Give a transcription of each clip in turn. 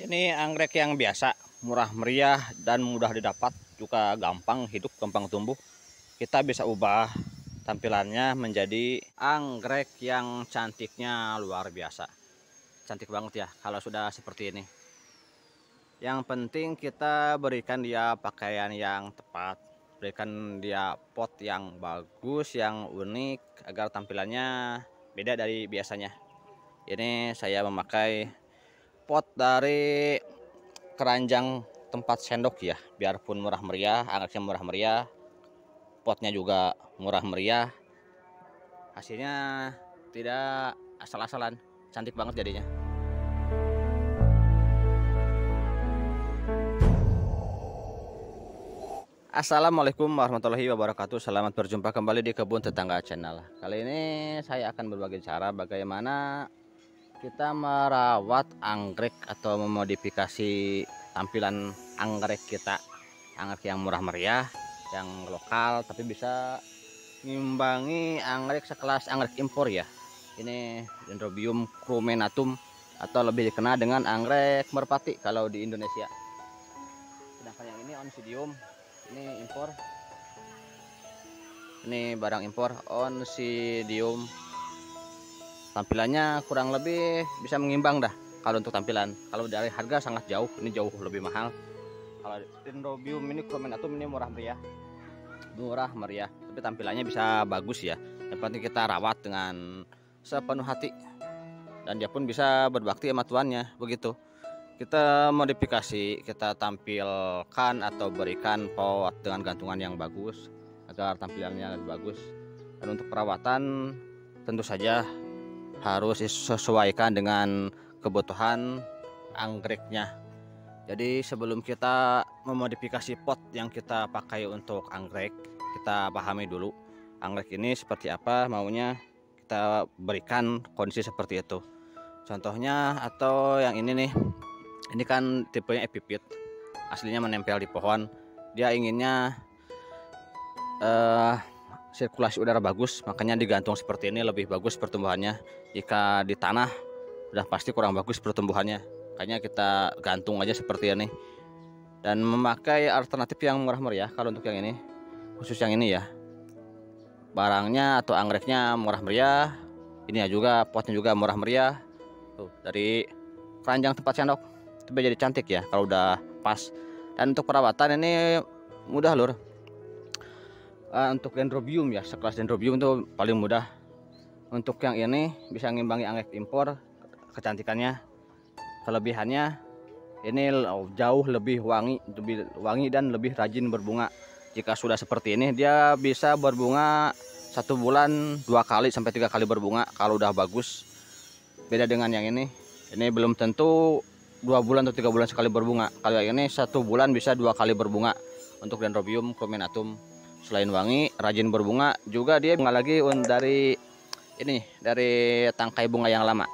Ini anggrek yang biasa, murah meriah dan mudah didapat, juga gampang hidup, gampang tumbuh. Kita bisa ubah tampilannya menjadi anggrek yang cantiknya luar biasa. Cantik banget ya kalau sudah seperti ini. Yang penting kita berikan dia pakaian yang tepat, berikan dia pot yang bagus, yang unik agar tampilannya beda dari biasanya. Ini saya memakai pot dari keranjang tempat sendok ya, biarpun murah meriah, anggreknya murah meriah, potnya juga murah meriah, hasilnya tidak asal-asalan, cantik banget jadinya. Assalamualaikum warahmatullahi wabarakatuh. Selamat berjumpa kembali di Kebun Tetangga Channel. Kali ini saya akan berbagi cara bagaimana kita merawat anggrek atau memodifikasi tampilan anggrek kita. Anggrek yang murah meriah, yang lokal, tapi bisa ngimbangi anggrek sekelas anggrek impor ya. Ini Dendrobium crumenatum atau lebih dikenal dengan anggrek merpati kalau di Indonesia. Sedangkan yang ini Oncidium, ini impor. Ini barang impor Oncidium. Tampilannya kurang lebih bisa mengimbang dah kalau untuk tampilan. Kalau dari harga sangat jauh, ini jauh lebih mahal. Kalau Dendrobium ini crumenatum ini murah meriah, tapi tampilannya bisa bagus ya. Yang penting kita rawat dengan sepenuh hati dan dia pun bisa berbakti sama tuannya. Begitu kita modifikasi, kita tampilkan atau berikan pot dengan gantungan yang bagus agar tampilannya lebih bagus. Dan untuk perawatan tentu saja harus disesuaikan dengan kebutuhan anggreknya. Jadi sebelum kita memodifikasi pot yang kita pakai untuk anggrek, kita pahami dulu anggrek ini seperti apa maunya, kita berikan kondisi seperti itu. Contohnya atau yang ini nih, ini kan tipenya epipit, aslinya menempel di pohon. Dia inginnya sirkulasi udara bagus, makanya digantung seperti ini lebih bagus pertumbuhannya. Jika di tanah udah pasti kurang bagus pertumbuhannya, makanya kita gantung aja seperti ini. Dan memakai alternatif yang murah meriah. Kalau untuk yang ini, khusus yang ini ya, barangnya atau anggreknya murah meriah. Ini ya juga, potnya juga murah meriah. Tuh, dari keranjang tempat sendok itu jadi cantik ya kalau udah pas. Dan untuk perawatan ini mudah lur. Untuk Dendrobium ya, sekelas Dendrobium itu paling mudah. Untuk yang ini bisa ngimbangi anggrek impor kecantikannya. Kelebihannya ini jauh lebih wangi dan lebih rajin berbunga. Jika sudah seperti ini dia bisa berbunga 1 bulan 2 kali sampai 3 kali berbunga kalau udah bagus. Beda dengan yang ini belum tentu 2 bulan atau 3 bulan sekali berbunga. Kalau yang ini 1 bulan bisa 2 kali berbunga. Untuk Dendrobium crumenatum, selain wangi, rajin berbunga, juga dia bunga lagi dari ini, dari tangkai bunga yang lama.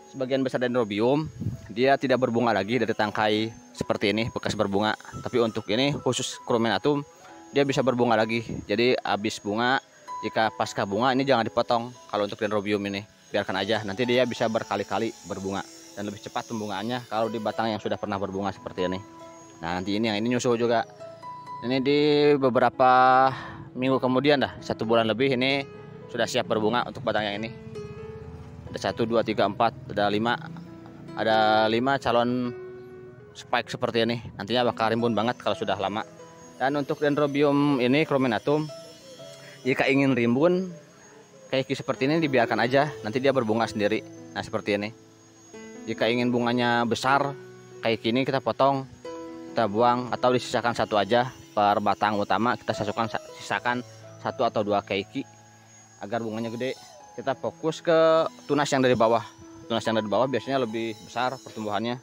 Sebagian besar Dendrobium dia tidak berbunga lagi dari tangkai seperti ini bekas berbunga, tapi untuk ini khusus crumenatum dia bisa berbunga lagi. Jadi habis bunga, jika pasca bunga ini jangan dipotong. Kalau untuk Dendrobium ini biarkan aja, nanti dia bisa berkali-kali berbunga dan lebih cepat pembungaannya kalau di batang yang sudah pernah berbunga seperti ini. Nah nanti ini yang ini nyusul juga. Ini di beberapa minggu kemudian dah, 1 bulan lebih ini sudah siap berbunga untuk batang yang ini. Ada 1, 2, 3, 4, ada 5 calon spike seperti ini. Nantinya bakal rimbun banget kalau sudah lama. Dan untuk Dendrobium ini crumenatum, jika ingin rimbun kayak seperti ini dibiarkan aja, nanti dia berbunga sendiri. Nah seperti ini. Jika ingin bunganya besar kayak gini, kita potong, kita buang, atau disisakan 1 aja per batang utama. Kita sisakan 1 atau 2 keiki agar bunganya gede. Kita fokus ke tunas yang dari bawah. Tunas yang dari bawah biasanya lebih besar pertumbuhannya.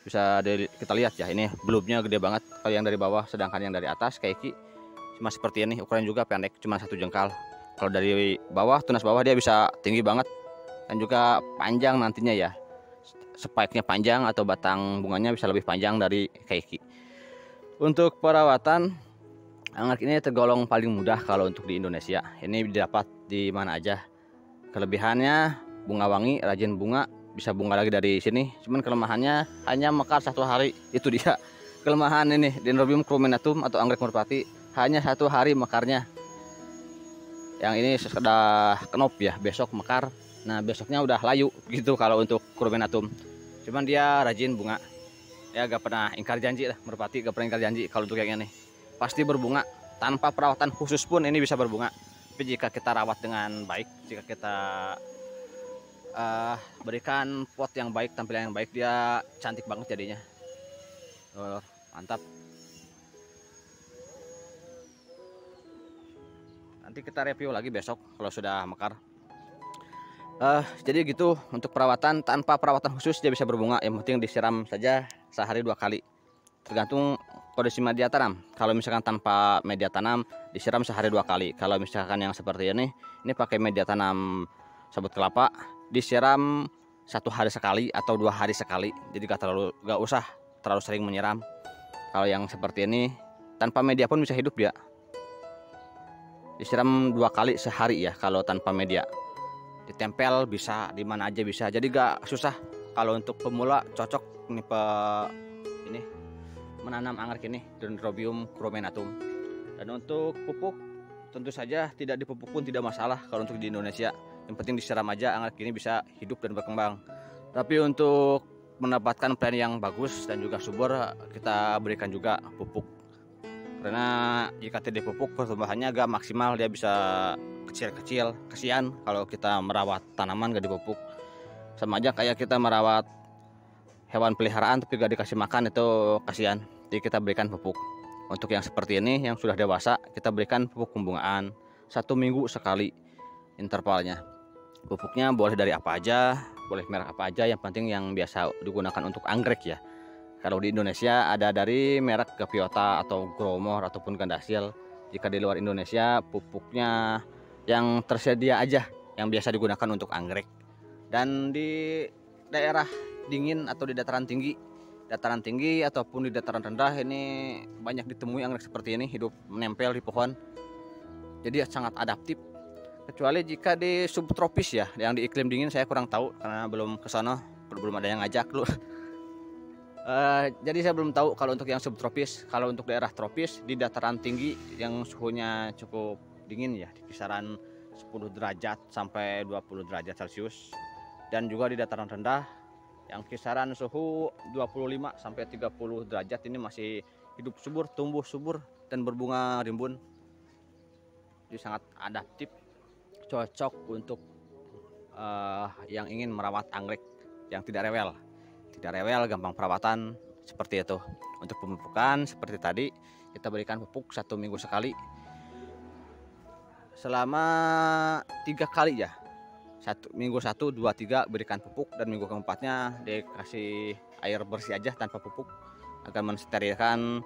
Bisa kita lihat ya, ini bulbnya gede banget kalau yang dari bawah, sedangkan yang dari atas keiki cuma seperti ini, ukuran juga pendek, cuma 1 jengkal. Kalau dari bawah, tunas bawah dia bisa tinggi banget dan juga panjang nantinya ya. Spike-nya panjang atau batang bunganya bisa lebih panjang dari keiki. Untuk perawatan, anggrek ini tergolong paling mudah kalau untuk di Indonesia. Ini didapat di mana aja. Kelebihannya bunga wangi, rajin bunga, bisa bunga lagi dari sini. Cuman kelemahannya hanya mekar 1 hari. Itu dia kelemahan ini Dendrobium Crumennatum atau anggrek merpati, hanya 1 hari mekarnya. Yang ini sudah kenop ya, besok mekar. Nah besoknya udah layu gitu kalau untuk Crumennatum. Cuman dia rajin bunga. Ya gak pernah ingkar janji lah, merpati gak pernah ingkar janji. Kalau untuk yang ini pasti berbunga, tanpa perawatan khusus pun ini bisa berbunga. Tapi jika kita rawat dengan baik, jika kita berikan pot yang baik, tampilan yang baik, dia cantik banget jadinya. Mantap. Nanti kita review lagi besok kalau sudah mekar. Jadi gitu untuk perawatan, tanpa perawatan khusus dia bisa berbunga. Yang penting disiram saja sehari 2 kali. Tergantung kondisi media tanam. Kalau misalkan tanpa media tanam disiram sehari 2 kali. Kalau misalkan yang seperti ini pakai media tanam sabut kelapa, disiram 1 hari sekali atau 2 hari sekali. Jadi gak usah terlalu sering menyiram. Kalau yang seperti ini tanpa media pun bisa hidup dia. Disiram 2 kali sehari ya kalau tanpa media. Ditempel bisa di mana aja bisa. Jadi gak susah. Kalau untuk pemula cocok ini menanam anggrek ini Dendrobium Crumennatum. Dan untuk pupuk tentu saja tidak dipupuk pun tidak masalah kalau untuk di Indonesia. Yang penting disiram aja anggrek ini bisa hidup dan berkembang. Tapi untuk mendapatkan plan yang bagus dan juga subur, kita berikan juga pupuk. Karena jika tidak pupuk pertumbuhannya agak maksimal, dia bisa kecil-kecil. Kasihan kalau kita merawat tanaman gak dipupuk. Sama aja kayak kita merawat hewan peliharaan tapi gak dikasih makan, itu kasihan. Jadi kita berikan pupuk. Untuk yang seperti ini yang sudah dewasa, kita berikan pupuk pembungaan 1 minggu sekali intervalnya. Pupuknya boleh dari apa aja, boleh merek apa aja, yang penting yang biasa digunakan untuk anggrek ya. Kalau di Indonesia ada dari merek Gaviota atau Growmore ataupun Gandasil. Jika di luar Indonesia pupuknya yang tersedia aja yang biasa digunakan untuk anggrek. Dan di daerah dingin atau di dataran tinggi ataupun di dataran rendah ini banyak ditemui anggrek seperti ini hidup menempel di pohon. Jadi sangat adaptif. Kecuali jika di subtropis ya, yang di iklim dingin saya kurang tahu karena belum ke sana, belum ada yang ngajak lu. Jadi saya belum tahu kalau untuk yang subtropis. Kalau untuk daerah tropis di dataran tinggi yang suhunya cukup dingin ya, di kisaran 10 derajat sampai 20 derajat Celcius. Dan juga di dataran rendah yang kisaran suhu 25 sampai 30 derajat ini masih hidup subur, tumbuh subur dan berbunga rimbun. Jadi sangat adaptif, cocok untuk yang ingin merawat anggrek yang tidak rewel, gampang perawatan seperti itu. Untuk pemupukan seperti tadi, kita berikan pupuk 1 minggu sekali selama 3 kali ya. 1 minggu 1, 2, 3 berikan pupuk, dan minggu keempatnya dikasih air bersih aja tanpa pupuk agar mensterilkan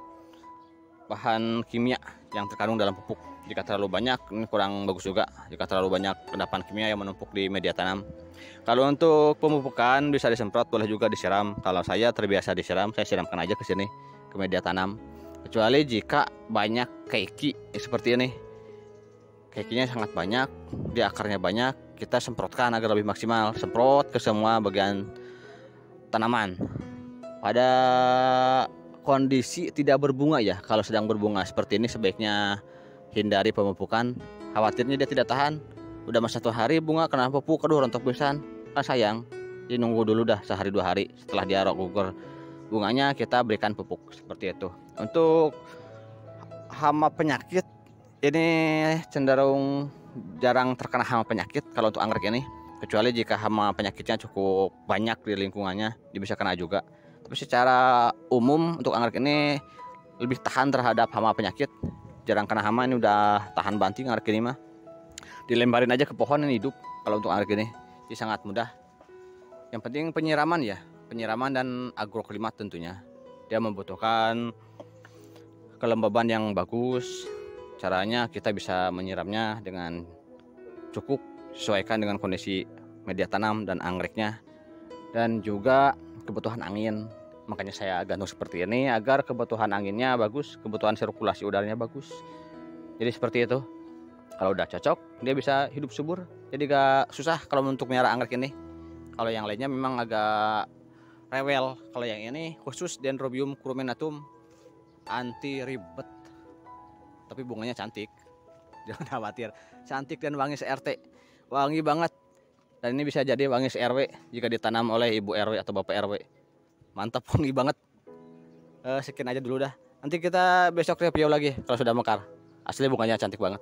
bahan kimia yang terkandung dalam pupuk. Jika terlalu banyak ini kurang bagus juga, jika terlalu banyak endapan kimia yang menumpuk di media tanam. Kalau untuk pemupukan bisa disemprot, boleh juga disiram. Kalau saya terbiasa disiram, saya siramkan aja ke sini, ke media tanam. Kecuali jika banyak keiki seperti ini, keikinya sangat banyak, di akarnya banyak, kita semprotkan agar lebih maksimal. Semprot ke semua bagian tanaman. Pada kondisi tidak berbunga ya, kalau sedang berbunga seperti ini sebaiknya hindari pemupukan. Khawatirnya dia tidak tahan, udah mas 1 hari bunga kena pupuk, aduh rontok pisan, kan sayang. Jadi nunggu dulu dah sehari 2 hari setelah dia gugur bunganya, kita berikan pupuk seperti itu. Untuk hama penyakit ini cenderung jarang terkena hama penyakit kalau untuk anggrek ini, kecuali jika hama penyakitnya cukup banyak di lingkungannya, dia bisa kena juga. Tapi secara umum untuk anggrek ini lebih tahan terhadap hama penyakit, jarang kena hama. Ini udah tahan banting anggrek ini mah, dilembarin aja ke pohon ini hidup. Kalau untuk anggrek ini sangat mudah. Yang penting penyiraman ya, penyiraman dan agroklimat tentunya. Dia membutuhkan kelembaban yang bagus. Caranya kita bisa menyiramnya dengan cukup, sesuaikan dengan kondisi media tanam dan anggreknya, dan juga kebutuhan angin. Makanya saya gantung seperti ini agar kebutuhan anginnya bagus, kebutuhan sirkulasi udaranya bagus. Jadi seperti itu. Kalau udah cocok, dia bisa hidup subur. Jadi gak susah kalau untuk melihara anggrek ini. Kalau yang lainnya memang agak rewel. Kalau yang ini khusus Dendrobium crumenatum anti ribet, tapi bunganya cantik. Jangan khawatir, cantik dan wangi se-RT, wangi banget. Dan ini bisa jadi wangi se-RW jika ditanam oleh ibu RW atau bapak RW. Mantap, wangi banget. Sekian aja dulu dah. Nanti kita besok review lagi kalau sudah mekar. Asli bunganya cantik banget.